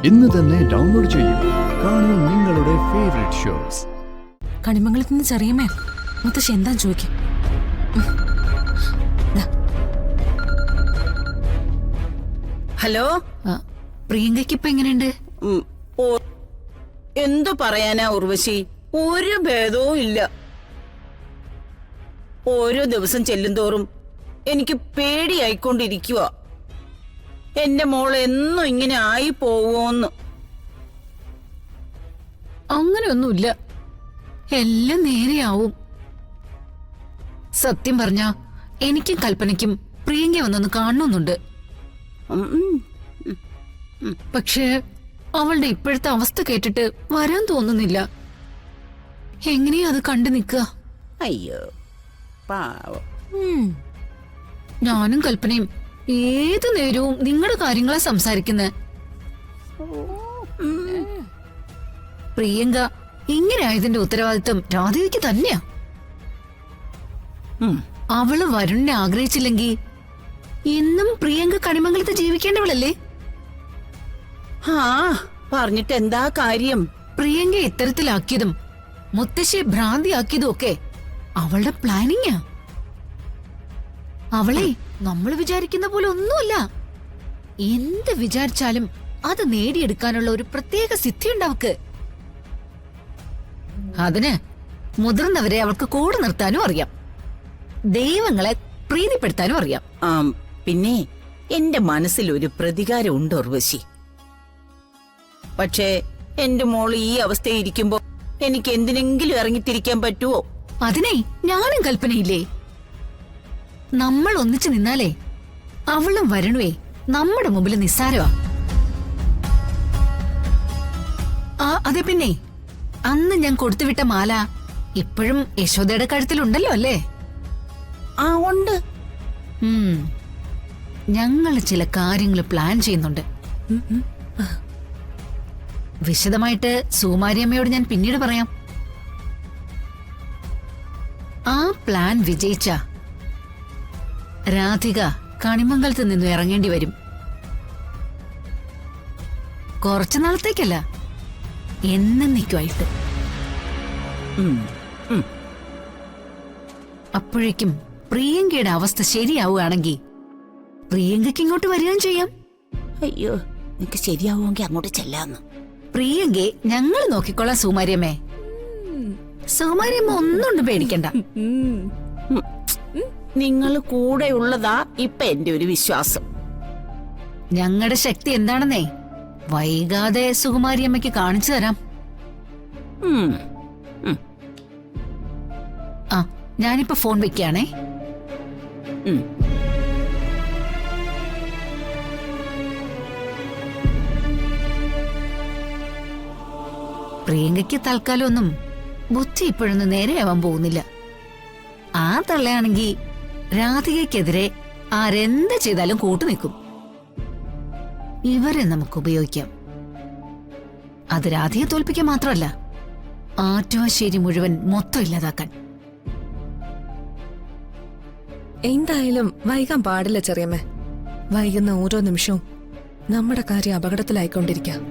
ഇന്ന് തന്നെ ഡൗൺലോഡ് ചെയ്യൂ. കാണൂ നിങ്ങളുടെ ഫേവറേറ്റ് ഷോസ്. കണിമംഗലത്ത് നിന്ന് ചെറിയമേ മുത്തശ്ശി എന്താ ചോദിക്കും. ഹലോ, പ്രിയങ്കയ്ക്ക് ഇപ്പൊ എങ്ങനെയുണ്ട്? എന്തു പറയാനാ ഉർവശി, ഒരു ഭേദവും ഇല്ല. ഓരോ ദിവസം ചെല്ലുന്തോറും എനിക്ക് പേടിയായിക്കൊണ്ടിരിക്കുക. എന്റെ മോൾ എന്നും ഇങ്ങനെ ആയി പോവോന്ന്. അങ്ങനെയൊന്നുമില്ല, എല്ലാം നേരെയാവും. സത്യം പറഞ്ഞ എനിക്കും കൽപ്പനയ്ക്കും പ്രിയങ്ക വന്നൊന്ന് കാണണമെന്നുണ്ട്. പക്ഷേ അവളുടെ ഇപ്പോഴത്തെ അവസ്ഥ കേട്ടിട്ട് വരാൻ തോന്നുന്നില്ല. എങ്ങനെയാ അത് കണ്ടു നിൽക്കുക? അയ്യോ പാവം. ഞാനും കൽപ്പനയും ഏതു നേരവും നിങ്ങളുടെ കാര്യങ്ങളെ സംസാരിക്കുന്നത്. പ്രിയങ്ക ഇങ്ങനെ ആയതിന്റെ ഉത്തരവാദിത്വം രാധികയ്ക്ക് തന്നെയാ. അവള് വരുണിനെ ആഗ്രഹിച്ചില്ലെങ്കിൽ ഇന്നും പ്രിയങ്ക കണിമംഗലത്ത് ജീവിക്കേണ്ടവളല്ലേ? പറഞ്ഞിട്ട് എന്താ കാര്യം? പ്രിയങ്ക ഇത്തരത്തിലാക്കിയതും മുത്തശ്ശിയെ ഭ്രാന്തിയാക്കിയതും ഒക്കെ അവളുടെ പ്ലാനിങ്ങാ. അവളെ നമ്മൾ വിചാരിക്കുന്ന പോലെ ഒന്നുമല്ല. എന്ത് വിചാരിച്ചാലും അത് നേടിയെടുക്കാനുള്ള ഒരു പ്രത്യേക സിദ്ധിയുണ്ട് അവക്ക്. അതിന് മുതിർന്നവരെ അവൾക്ക് കൂടെ നിർത്താനും അറിയാം, ദൈവങ്ങളെ പ്രീതിപ്പെടുത്താനും അറിയാം. പിന്നെ എന്റെ മനസ്സിൽ ഒരു പ്രതികാരം ഉണ്ട് ഉർവശി. പക്ഷേ എന്റെ മോള് ഈ അവസ്ഥയിരിക്കുമ്പോ എനിക്ക് എന്തിനെങ്കിലും ഇറങ്ങിത്തിരിക്കാൻ പറ്റുമോ? അതിനെ ഞാനും കൽപ്പനയില്ലേ. നമ്മൾ ഒന്നിച്ചു നിന്നാലേ അവളും വരണുവേ നമ്മുടെ മുമ്പിൽ നിസ്സാരമാ. അതെ, പിന്നെ അന്ന് ഞാൻ കൊടുത്തുവിട്ട മാല ഇപ്പോഴും യശോദയുടെ കഴുത്തിലുണ്ടല്ലോ അല്ലേ? ഉണ്ട്. ഞങ്ങള് ചില കാര്യങ്ങൾ പ്ലാൻ ചെയ്യുന്നുണ്ട്. വിശദമായിട്ട് സുകുമാരിയമ്മയോട് ഞാൻ പിന്നീട് പറയാം. ആ പ്ലാൻ വിജയിച്ച രാധിക കണിമംഗലത്ത് നിന്നും ഇറങ്ങേണ്ടി വരും. കുറച്ചു നാളത്തേക്കല്ല, എന്നേക്കുമായിട്ട്. അപ്പോഴേക്കും പ്രിയങ്കയുടെ അവസ്ഥ ശരിയാവുകയാണെങ്കിൽ പ്രിയങ്കയ്ക്ക് ഇങ്ങോട്ട് വരികയും ചെയ്യാം. അയ്യോ, നിനക്ക് ശരിയാവുമെങ്കിൽ അങ്ങോട്ട് ചെല്ലാന്ന്. പ്രിയങ്കയെ ഞങ്ങൾ നോക്കിക്കൊള്ളാം സുകുമാരിയമ്മേ. സുകുമാരിയമ്മ ഒന്നുകൊണ്ട് പേടിക്കണ്ട. നിങ്ങൾ കൂടെ ഉള്ളതാ ഇപ്പൊ എന്റെ ഒരു വിശ്വാസം. ഞങ്ങളുടെ ശക്തി എന്താണെന്നേ വൈകാതെ സുകുമാരിയമ്മയ്ക്ക് കാണിച്ചു തരാം. ഞാനിപ്പോ ഫോൺ വെക്കുകയാണേ. പ്രിയങ്കയ്ക്ക് തൽക്കാലം ഒന്നും ബുദ്ധി ഇപ്പോഴൊന്നും നേരെയാവാൻ പോകുന്നില്ല. ആ തള്ളയാണെങ്കിൽ രാധികയ്ക്കെതിരെ ആരെന്ത് ചെയ്താലും കൂട്ടുനിൽക്കും. ഇവരെ നമുക്ക് ഉപയോഗിക്കാം. അത് രാധികയെ തോൽപ്പിക്കാൻ മാത്രമല്ല, ആറ്റുവാശ്ശേരി മുഴുവൻ മൊത്തം ഇല്ലാതാക്കാൻ. എന്തായാലും വൈകാൻ പാടില്ല ചെറിയമ്മേ. വൈകുന്ന ഓരോ നിമിഷവും നമ്മുടെ കാര്യം അപകടത്തിലായിക്കൊണ്ടിരിക്കാം.